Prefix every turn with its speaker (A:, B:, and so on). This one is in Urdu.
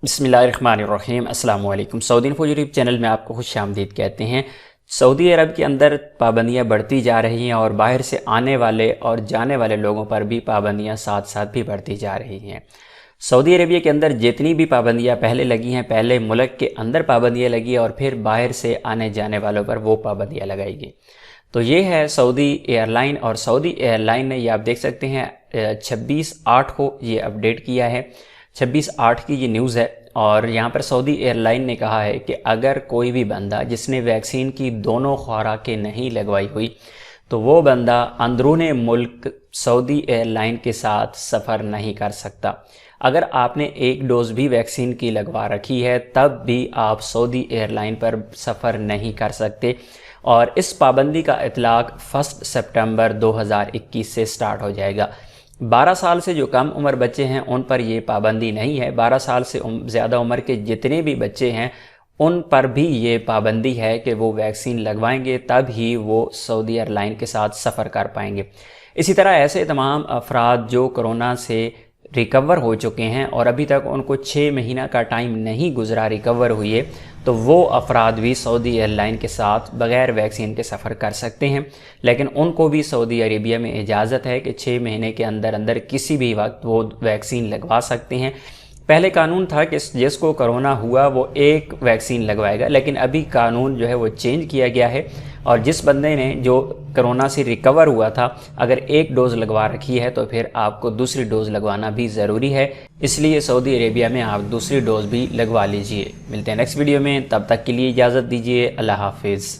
A: بسم اللہ الرحمن الرحیم۔ السلام علیکم۔ سعودی انفو یوٹیوب چینل میں آپ کو خوش آمدید کہتے ہیں۔ سعودی عرب کے اندر پابندیاں بڑھتی جا رہی ہیں اور باہر سے آنے والے اور جانے والے لوگوں پر بھی پابندیاں ساتھ ساتھ بھی بڑھتی جا رہی ہیں۔ سعودی عربیہ کے اندر جتنی بھی پابندیاں پہلے لگی ہیں، پہلے ملک کے اندر پابندیاں لگی اور پھر باہر سے آنے جانے والوں پر وہ پابندیاں لگائی گئی۔ تو یہ ہے سعودی ایئر لائن، اور سعودی ایئر لائن نے یہ آپ دیکھ سکتے ہیں 26/8 کو یہ اپڈیٹ کیا ہے۔ 26/8 کی یہ نیوز ہے، اور یہاں پر سعودی ایئر لائن نے کہا ہے کہ اگر کوئی بھی بندہ جس نے ویکسین کی دونوں خوراکیں نہیں لگوائی ہوئی تو وہ بندہ اندرون ملک سعودی ایئر لائن کے ساتھ سفر نہیں کر سکتا۔ اگر آپ نے ایک ڈوز بھی ویکسین کی لگوا رکھی ہے تب بھی آپ سعودی ایئر لائن پر سفر نہیں کر سکتے، اور اس پابندی کا اطلاق 1 سپٹمبر 2021 سے سٹارٹ ہو جائے گا۔ 12 سال سے جو کم عمر بچے ہیں ان پر یہ پابندی نہیں ہے۔ 12 سال سے زیادہ عمر کے جتنے بھی بچے ہیں ان پر بھی یہ پابندی ہے کہ وہ ویکسین لگوائیں گے تب ہی وہ سعودی ایئر لائن کے ساتھ سفر کر پائیں گے۔ اسی طرح ایسے تمام افراد جو کرونا سے ریکور ہو چکے ہیں اور ابھی تک ان کو 6 مہینہ کا ٹائم نہیں گزرا ریکور ہوئے، تو وہ افراد بھی سعودی ایئر لائن کے ساتھ بغیر ویکسین کے سفر کر سکتے ہیں، لیکن ان کو بھی سعودی عربیہ میں اجازت ہے کہ 6 مہینے کے اندر کسی بھی وقت وہ ویکسین لگوا سکتے ہیں۔ پہلے قانون تھا کہ جس کو کرونا ہوا وہ ایک ویکسین لگوائے گا، لیکن ابھی قانون جو ہے وہ چینج کیا گیا ہے، اور جس بندے نے جو کرونا سے ریکور ہوا تھا اگر ایک ڈوز لگوا رکھی ہے تو پھر آپ کو دوسری ڈوز لگوانا بھی ضروری ہے، اس لیے سعودی عربیہ میں آپ دوسری ڈوز بھی لگوا لیجئے۔ ملتے ہیں نیکسٹ ویڈیو میں، تب تک کے لیے اجازت دیجیے۔ اللہ حافظ۔